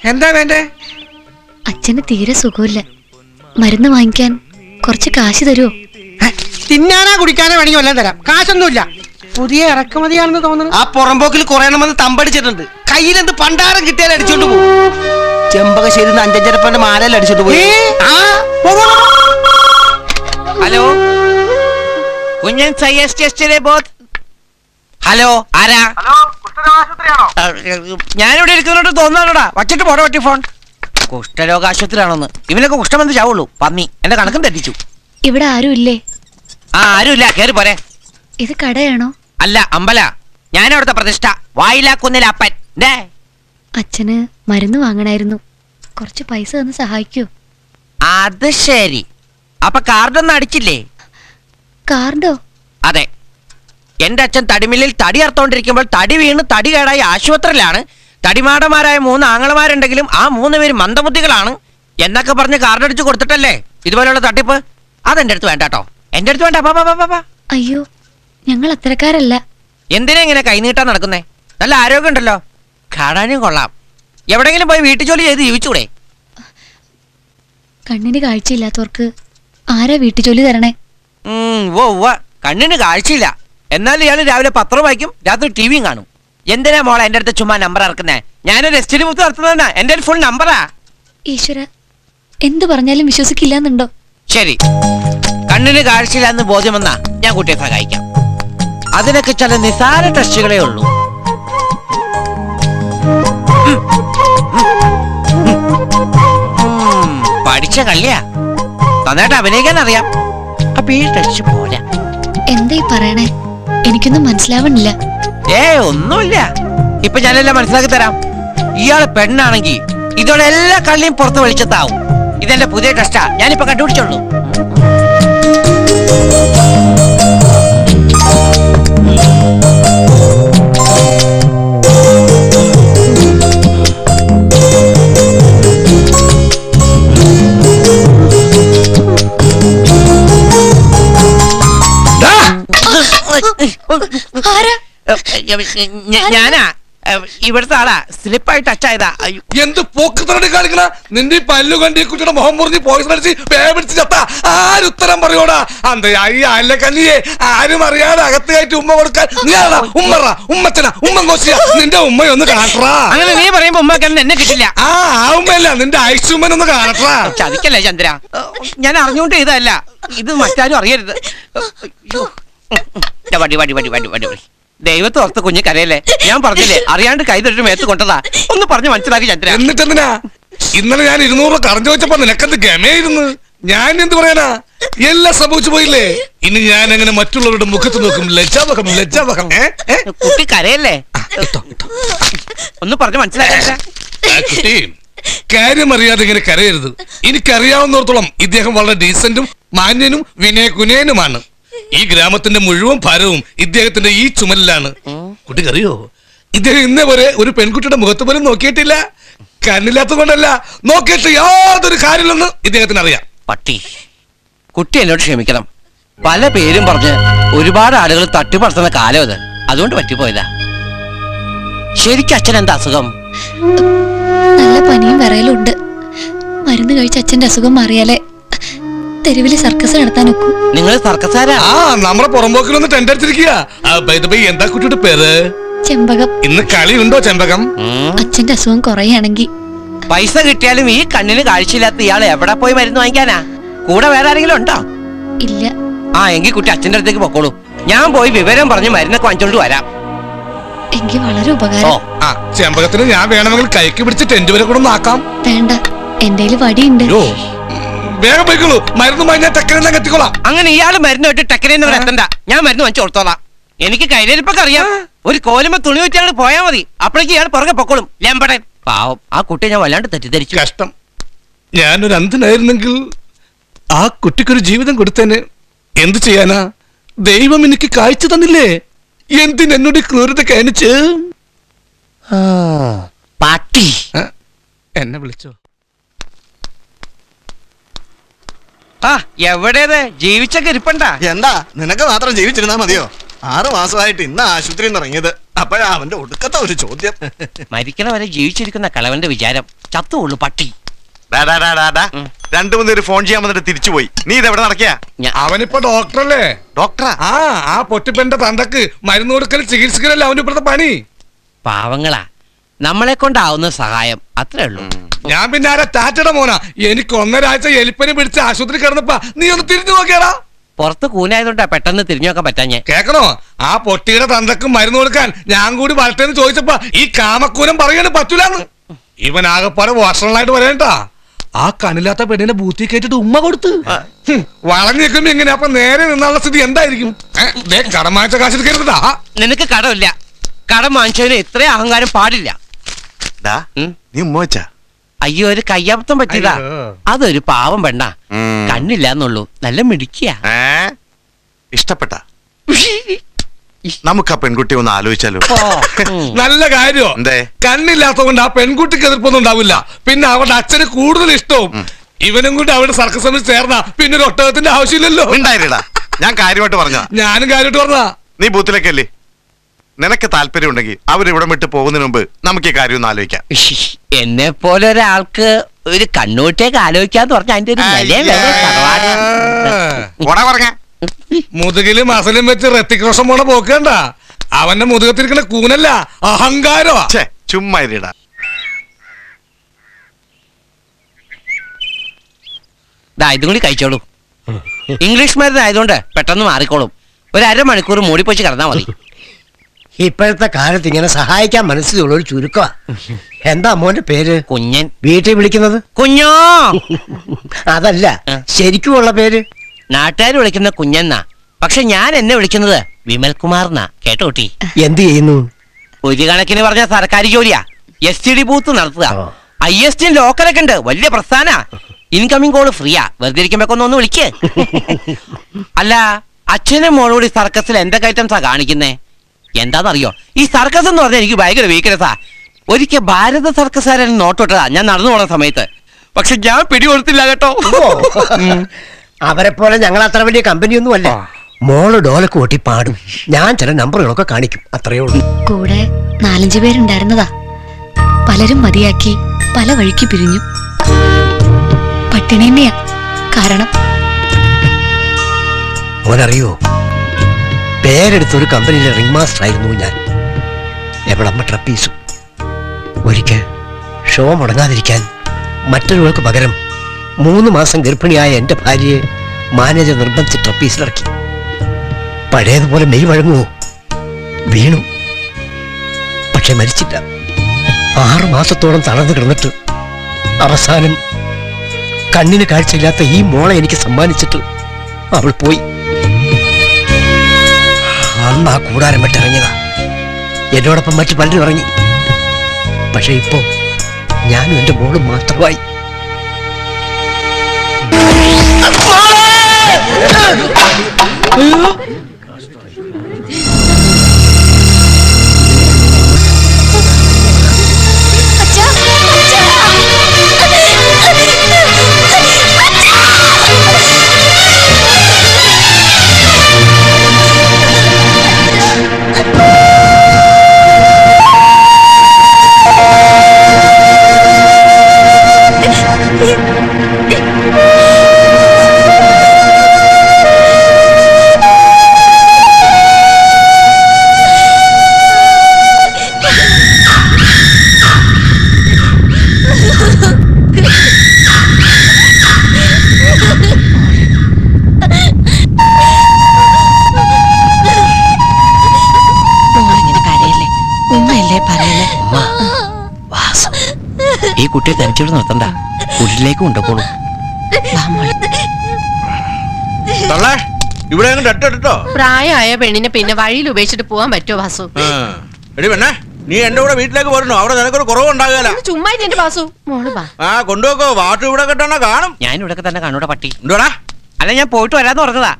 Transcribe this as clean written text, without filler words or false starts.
എന്താ വേണ്ടേ? അച്ഛന് തീരെ സുഖമില്ല. മരുന്ന് വാങ്ങിക്കാൻ കുറച്ച് കാശ് തരുമോ? തിന്നാനാ കുടിക്കാനോ വേണമെങ്കിൽ വല്ലതും തരാം. കാശൊന്നുമില്ല. പുതിയ ഇറക്കുമതിയാണെന്ന് തോന്നുന്നു. ആ പുറമ്പോക്കിൽ കുറെ എണ്ണം വന്ന് തമ്പടിച്ചിട്ടുണ്ട്. കയ്യിലെന്ത് പണ്ടാരം കിട്ടിയാൽ അടിച്ചോണ്ട് പോകും. ചെമ്പകശ്ശേരി 5-5 മാലയിൽ അടിച്ചോണ്ട് പോയി. ഹലോ, കുഞ്ഞൻ ഹലോ, ആരാ? ഞാനിവിടെ ഇരിക്കുന്നോട്ട് തോന്നാണോടാ. വച്ചിട്ട് പോടാ പറ്റി ഫോൺ. കുഷ്ഠരോഗ ആശുപത്രിയാണോന്ന്? ഇവനൊക്കെ കുഷ്ഠമെന്ന് ചാവുള്ളൂ. പന്നി എന്റെ കണക്കും തെറ്റിച്ചു. ഇവിടെ ആരും ഇല്ലേ? ആരുമില്ല, കേറി പോരെ. ഇത് കടയാണോ? അല്ല, അമ്പല. ഞാനവിടുത്തെ പ്രതിഷ്ഠ. വായിലാക്കുന്നില്ലപ്പൻ. അച്ഛന് മരുന്ന് വാങ്ങണായിരുന്നു. കുറച്ച് പൈസ തന്ന് സഹായിക്കൂ. അത് ശരി. അപ്പൊ കാർഡൊന്നും അടിച്ചില്ലേ? കാർഡോ? അതെ. എന്റെ അച്ഛൻ തടിമില്ലിൽ തടി അറുത്തോണ്ടിരിക്കുമ്പോൾ തടി വീണ് തടി കേടായി ആശുപത്രിയിലാണ്. തടിമാടന്മാരായ 3 ആങ്ങളമാരുണ്ടെങ്കിലും ആ 3 പേര് മന്ദബുദ്ധികളാണ് എന്നൊക്കെ പറഞ്ഞ് കാർഡടിച്ച് കൊടുത്തിട്ടല്ലേ ഇതുപോലെയുള്ള തട്ടിപ്പ്. അതെന്റെ അടുത്ത് വേണ്ട കേട്ടോ. എന്റെ അടുത്ത് വേണ്ട. അയ്യോ, ഞങ്ങൾ അത്തരക്കാരല്ല. എന്തിനാ ഇങ്ങനെ കൈനീട്ടാൻ നടക്കുന്നേ? നല്ല ആരോഗ്യം ഉണ്ടല്ലോ, കാണാനും കൊള്ളാം. എവിടെങ്കിലും പോയി വീട്ടു ജോലി ചെയ്ത് ജീവിച്ചൂടെ? കണ്ണിന് കാഴ്ചയില്ലാത്തവർക്ക് ആരാ വീട്ടുജോലി തരണേ? കണ്ണിന് കാഴ്ചയില്ല, എന്നാൽ ഇയാൾ രാവിലെ പത്രം വായിക്കും, രാത്രി ടിവിയും കാണും. എന്തിനാ മോളെ എന്റെ അടുത്ത് ചുമ്മാ നമ്പർ ഇറക്കുന്നേ? ഞാനൊരു എസ്റ്റിഡി ബുക്ക് നടത്തുന്നതന്നെ. എന്റെ ഫുൾ നമ്പറാ. ഈശ്വര, എന്ത് പറഞ്ഞാലും വിശ്വസിക്കില്ലെന്നുണ്ടോ? ശരി, കണ്ണിന് കാഴ്ചയില്ല എന്ന് ബോധ്യം വന്നാ ഞാൻ കുട്ടിയെ സഹായിക്കാം. അതിനൊക്കെ ചില നിസാര ടെസ്റ്റുകളേ ഉള്ളൂ. പഠിച്ച കള്ളിയാ, നന്നായിട്ട് അഭിനയിക്കാൻ അറിയാം. അപ്പൊ ഈ ടെസ്റ്റ് പോരാ. എന്താ പറയണേ? എനിക്കൊന്നും മനസ്സിലാവണില്ല. ഒന്നുമില്ല, ഇപ്പൊ ഞാനെല്ലാം മനസ്സിലാക്കി തരാം. ഇയാള് പെണ്ണാണെങ്കിൽ ഇതോടെ എല്ലാ കള്ളിയും പുറത്ത് വെളിച്ചത്താവും. ഇതെന്റെ പുതിയ ടെസ്റ്റാ, ഞാനിപ്പോ കണ്ടുപിടിച്ചോളൂ. ഞാനാ ഇവിടുത്തെ ആളാ. സ്ലിപ്പായി ടച്ച് ആയതാ. എന്ത് പോക്ക് തരടി കാണിക്കണ? നിന്റെ പല്ലു കണ്ടി കുട്ടിയുടെ മുഖം മുറിഞ്ഞ് പോയിസൺ അടിച്ച് പേടിച്ച് ചത്ത ആരുത്തരം പറയോടാ? അന്ത അല്ല കന്നിയെ ആരും അറിയാതെ അകത്ത് കയറ്റി ഉമ്മ കൊടുക്കാൻ നീയാടാ ഉമ്മറ ഉമ്മച്ചന ഉമ്മ കോശിയ. നിന്റെ ഉമ്മയൊന്ന് കാണട്ടാ. അങ്ങനെ നീ പറയുമ്പോ ഉമ്മക്ക് എന്നെ കിട്ടില്ല. ആ ഉമ്മയല്ല, നിന്റെ ഐശുമ്മനൊന്ന് കാണട്ടാ. ചതിക്കല്ലേ ചന്ദ്ര, ഞാൻ അറിഞ്ഞുകൊണ്ട് ചെയ്തതല്ല. ഇത് മറ്റാരും അറിയരുത്. ദൈവത്തെ ഓർത്ത് കുഞ്ഞ് കരയല്ലേ. ഞാൻ പറഞ്ഞില്ലേ, അറിയാണ്ട് കൈ തൊട്ട് മേത്ത് കൊണ്ടതാ. ഒന്ന് പറഞ്ഞു മനസ്സിലാക്കി ചന്ദ്ര. എന്നിട്ടെന്തിനാ ഇന്നലെ ഞാൻ 200 കറഞ്ഞു വെച്ചപ്പോ നിനക്കത് ഗമയായിരുന്നു. ഞാൻ എന്ത് പറയാനാ? എല്ലാം സംഭവിച്ചു പോയില്ലേ. ഇനി ഞാൻ അങ്ങനെ മറ്റുള്ളവരുടെ മുഖത്ത് നോക്കും. ലജ്ജാവഹം ലജ്ജാവഹം. കുട്ടി കരയല്ലേ, ഒന്ന് പറഞ്ഞു മനസ്സിലാക്കി. കുട്ടി കാര്യം അറിയാതെ ഇങ്ങനെ കരയരുത്. എനിക്കറിയാവുന്നിടത്തോളം ഇദ്ദേഹം വളരെ ഡീസന്റും മാന്യനും വിനയകുനയനുമാണ്. ഈ ഗ്രാമത്തിന്റെ മുഴുവൻ ഭാരവും ഇദ്ദേഹത്തിന്റെ ഈ ചുമലിലാണ്. കുട്ടിക്കറിയോ, ഇദ്ദേഹം ഇന്നേ വരെ ഒരു പെൺകുട്ടിയുടെ മുഖത്ത് പോലും നോക്കിയിട്ടില്ല. കണ്ണില്ലാത്തത് കൊണ്ടല്ല, നോക്കിയിട്ട് യാതൊരു കാര്യമില്ലെന്ന് ഇദ്ദേഹത്തിന് അറിയാം. പട്ടി, കുട്ടി എന്നോട് ക്ഷമിക്കണം. പല പേരും പറഞ്ഞ് ഒരുപാട് ആളുകൾ തട്ടിപ്പറത്തുന്ന കാലം അത്. അതുകൊണ്ട് പറ്റിപ്പോയതാ. ശരിക്കും അച്ഛൻ എന്താ അസുഖം? നല്ല പനിയും വിറയലും ഉണ്ട്. മരുന്ന് കഴിച്ച അച്ഛന്റെ അസുഖം മാറിയാലേ തെരുവില് സർക്കസ് നടത്താൻ ഒക്കൂ. നിങ്ങൾ സർക്കസാരാ? നമ്മുടെ പുറമ്പോക്കിലൊന്ന് ടെന്റ് അടിച്ചിരിക്കുക. എന്താ കുട്ടിയുടെ പേര്? ചെമ്പകം. ഇന്ന് കളിയുണ്ടോ ചെമ്പകം? അച്ഛന്റെ അസുഖം കുറയാണെങ്കിൽ. പൈസ കിട്ടിയാലും ഈ കണ്ണിന് കാഴ്ചയില്ലാത്ത ഇയാൾ എവിടെ പോയി മരുന്ന് വാങ്ങിക്കാനാ? കൂടെ വേറെ ആരെങ്കിലും ഉണ്ടോ? ഇല്ല. എങ്കിൽ കുട്ടി അച്ഛന്റെ അടുത്തേക്ക് പൊക്കോളൂ. ഞാൻ പോയി വിവരം പറഞ്ഞ് മരുന്നൊക്കെ വാങ്ങിച്ചോണ്ട് വരാം. എങ്കിൽ വളരെ ഉപകാരം. ചെമ്പകത്തിന് ഞാൻ വേണമെങ്കിൽ കൈക്ക് പിടിച്ച് ടെന്റ് വരെ കൂടെ ആക്കാം. വേണ്ട, എന്റെ വടിയുണ്ട്. വേഗം പോയിക്കോളൂ. മരുന്ന് വാങ്ങിയാൽ ടെക്കനെല്ലാം എത്തിക്കോളാം. അങ്ങനെ ഇയാള് മരുന്ന് വെട്ടി ടെക്കനെന്ന് എത്തണ്ട. ഞാൻ മരുന്ന് വാങ്ങിച്ചു കൊടുത്തോളാം. എനിക്ക് കൈരരിപ്പൊക്കെ അറിയാം. ഒരു കോലുമ്പോ തുണി വെച്ചാൽ പോയാൽ മതി. അപ്പോഴേക്ക് ഇയാൾ പുറകെ പൊക്കോളും. ലെമ്പടൻ പാവം. ആ കുട്ടിയെ ഞാൻ വല്ലാണ്ട് തെറ്റിദ്ധരിച്ചു. കഷ്ടം. ഞാനൊരു അന്ധനായിരുന്നെങ്കിൽ ആ കുട്ടിക്കൊരു ജീവിതം കൊടുത്തേനെ. എന്ത് ചെയ്യാനാ? ദൈവം എനിക്ക് കാഴ്ച തന്നില്ലേ. എന്തിനെന്നോട് ക്രൂരത കാണിച്ച്? പാട്ടി എന്നെ വിളിച്ചോ? എവിടേത്? ജീവിച്ചൊക്കെ ഇരിപ്പണ്ട. എന്താ നിനക്ക് മാത്രം ജീവിച്ചിരുന്നാ മതിയോ? 6 മാസമായിട്ട് ഇന്ന് ആശുപത്രിയിൽ നിന്ന് ഇറങ്ങിയത്. അപ്പോഴാ അവന്റെ ഒടുക്കത്തെ ഒരു ചോദ്യം. മരിക്കണ വരെ ജീവിച്ചിരിക്കുന്ന കളവന്റെ വിചാരം ചത്തുള്ളൂ പട്ടി. രണ്ടു മൂന്ന് ഫോൺ ചെയ്യാൻ വന്നിട്ട് തിരിച്ചുപോയി. നീ ഇതെവിടെ നടക്കിയ? അവനിപ്പോ ഡോക്ടറല്ലേ? ഡോക്ടറാ? ആ പൊട്ടിപ്പന്റെ തന്തക്ക് മരുന്ന് കൊടുക്കൽ ചികിത്സിക്കലല്ലേ അവന്റെ ഇപ്പോഴത്തെ പണി. പാവങ്ങളാ, നമ്മളെ കൊണ്ടാവുന്ന സഹായം അത്രേ ഉള്ളൂ. ഞാൻ പിന്നെ ആരാ ടാറ്റയുടെ മോനാ? എനിക്ക് 1.5 ആഴ്ച എലിപ്പനി പിടിച്ച് ആശുപത്രി കിടന്നപ്പാ നീ ഒന്ന് തിരിഞ്ഞു നോക്കിയാടാ. പുറത്ത് കൂനായതുകൊണ്ടാ പെട്ടെന്ന് തിരിഞ്ഞു നോക്കാൻ പറ്റാഞ്ഞേ. കേക്കണോ? ആ പൊട്ടിയുടെ തന്തക്ക് മരുന്ന് കൊടുക്കാൻ ഞാൻ കൂടി വരട്ടെന്ന് ചോദിച്ചപ്പോ ഈ കാമക്കൂനം പറയാനും പറ്റൂലെന്ന്. ഇവൻ ആകെപ്പാടെ വാഷണലായിട്ട് പറയണ്ടാ. ആ കണ്ണില്ലാത്ത പെണ്ണിനെ ബൂത്തി കേട്ടിട്ട് ഉമ്മ കൊടുത്ത് വളഞ്ഞു നിൽക്കുമ്പോ എങ്ങനെ? അപ്പൊ നേരെ നിന്നുള്ള സ്ഥിതി എന്തായിരിക്കും? കടമാഴ്ച കാശ് കരുതാ. നിനക്ക് കടമില്ല. കടം വാങ്ങിച്ചതിന് ഇത്രയും അഹങ്കാരം പാടില്ല. നീ ഉമ്മ വെച്ചാ? അയ്യോ, ഒരു കയ്യബദ്ധം പറ്റിയതാ. അതൊരു പാവം പെണ്ണ, കണ്ണില്ലാന്നുള്ളൂ, നല്ല മിടിക്കുക. ഇഷ്ടപ്പെട്ട നമുക്ക് ആ പെൺകുട്ടി ഒന്ന് ആലോചിച്ചാലോ? നല്ല കാര്യോ? കണ്ണില്ലാത്തതുകൊണ്ട് ആ പെൺകുട്ടിക്ക് എതിർപ്പൊന്നും ഉണ്ടാവില്ല. പിന്നെ അവരുടെ അച്ഛന് കൂടുതൽ ഇഷ്ടവും. ഇവനും കൂടി അവിടെ സർക്കസ് ചേർന്ന പിന്നെ ഒരു ഒട്ടകത്തിന്റെ ആവശ്യമില്ലല്ലോ. ഉണ്ടായിരടാ, ഞാൻ കാര്യമായിട്ട് പറഞ്ഞ. ഞാനും കാര്യമായിട്ട് പറഞ്ഞ. നീ ബൂത്തിലേക്കല്ലേ? നിനക്ക് താല്പര്യം ഉണ്ടെങ്കിൽ അവരിവിടെ വിട്ട് പോകുന്നതിന് മുമ്പ് നമുക്ക് ഈ കാര്യം ഒന്ന് ആലോചിക്കാം. എന്നെ പോലെ ഒരാൾക്ക് ഒരു കണ്ണൂട്ടേക്ക് ആലോചിക്കാന്ന് പറഞ്ഞ അതിന്റെ ഒരു പറഞ്ഞ മുതുകില് മസലും വെച്ച് ഋത്തിക് റോഷൻ പോണ പോക്കണ്ട. അവന്റെ മുതുകത്തിരിക്കണ കൂനല്ല, അഹങ്കാരോ. ചുമ്മാ ഇരിടാ. ഇതും കൂടി കഴിച്ചോളൂ. ഇംഗ്ലീഷ് മരുന്ന് ആയതുകൊണ്ട് പെട്ടെന്ന് മാറിക്കോളും. ഒരു അരമണിക്കൂർ മൂടിപ്പോച്ച് കിടന്നാ മതി. ഇപ്പോഴത്തെ കാലത്ത് ഇങ്ങനെ സഹായിക്കാൻ മനസ്സിലുള്ള ഒരു ചുരുക്കമാ. എന്താ മോന്റെ പേര്? കുഞ്ഞൻ. വീട്ടിൽ വിളിക്കുന്നത് കുഞ്ഞോ? അതല്ല, ശരിക്കുമുള്ള പേര്. നാട്ടുകാർ വിളിക്കുന്ന കുഞ്ഞെന്നാ, പക്ഷെ ഞാൻ എന്നെ വിളിക്കുന്നത് വിമൽകുമാർ എന്നാ. കേട്ടോട്ടി. എന്ത് ചെയ്യുന്നു? ഒരു കണക്കിന് പറഞ്ഞ സർക്കാർ ജോലിയാ. STD ബൂത്ത് നടത്തുക. IST ലോക്കലൊക്കെ ഉണ്ട്, വലിയ പ്രസ്ഥാന. ഇൻകമിംഗ് കോള് ഫ്രീയാ. വെറുതെ ഇരിക്കുമ്പോ ഒന്ന് വിളിക്ക്. അല്ല, അച്ഛനും മോളോട് സർക്കസിൽ എന്തൊക്കെ ഐറ്റംസാ കാണിക്കുന്നേ? എന്താണെന്നറിയോ? ഈ സർക്കസ് എന്ന് പറഞ്ഞാൽ എനിക്ക് ഭയങ്കര വീക്ക്നെസ്സാ. ഒരിക്കൽ ഭാരത സർക്കസുകാരൻ നോട്ടോട്ടതാ ഞാൻ നടന്നു പോണ സമയത്ത്. പക്ഷെ ഞാൻ പിടികൊടുത്തില്ല കേട്ടോ. അവരെ പോലെ ഞങ്ങൾ അത്ര വലിയ കമ്പനിയൊന്നും അല്ല. മോള് ഡോലക്ക് ഓട്ടി പാടും, ഞാൻ ചില നമ്പറുകളൊക്കെ കാണിക്കും, അത്രയേ ഉള്ളൂ. കൂടെ 4-5 പേരുണ്ടായിരുന്നതാ. പലരും മതിയാക്കി പല വഴിക്ക് പിരിഞ്ഞു. പട്ടിണി തന്നെയാ കാരണം. മോനറിയോ, പേരെടുത്തൊരു കമ്പനിയിലെ റിംഗ് മാസ്റ്റർ ആയിരുന്നു ഞാൻ. എവിടമ്മ ട്രപ്പീസും. ഒരിക്കൽ ഷോ മുടങ്ങാതിരിക്കാൻ മറ്റൊരുവൾക്ക് പകരം 3 മാസം ഗർഭിണിയായ എന്റെ ഭാര്യയെ മാനേജർ നിർബന്ധിച്ച് ട്രപ്പീസിലിറക്കി. പഴയതുപോലെ മെയ് വഴങ്ങുവോ? വീണു, പക്ഷെ മരിച്ചില്ല. 6 മാസത്തോളം തളർന്നു കിടന്നിട്ട് അവസാനം കണ്ണിന് കാഴ്ചയില്ലാത്ത ഈ മോളെ എനിക്ക് സമ്മാനിച്ചിട്ട് അവൾ പോയി. അന്ന് ആ കൂടാരം വിട്ടിറങ്ങിയതാ. എന്നോടൊപ്പം മറ്റു പലരും ഇറങ്ങി. പക്ഷെ ഇപ്പോ ഞാനും എന്റെ മോളും മാത്രമായി. ഈ കുട്ടിയെ തനിച്ചോട് നിർത്തണ്ട, കുടിലേക്ക് കൊണ്ടുപോളൂ. ഇവിടെ പ്രായമായ പെണ്ണിനെ പിന്നെ വഴിയിൽ ഉപേക്ഷിച്ചിട്ട് പോവാൻ പറ്റുമോ വാസു? എടി പെണ്ണേ, നീ എന്റെ കൂടെ വീട്ടിലേക്ക് പോരണോ? അവിടെ നിനക്കൊരു കുറവുണ്ടാകുകയല്ല. ചുമ്മാ എന്റെ വാസു മോള് വാ. കൊണ്ടുപോക്കോ. വാട്ടു ഇവിടെ കെട്ടണ കാണും. ഞാൻ ഇവിടെ തന്നെ കാണൂടെ പട്ടി. എന്തുവാടാ? അല്ല, ഞാൻ പോയിട്ട് വരാന്ന് പറഞ്ഞതാ.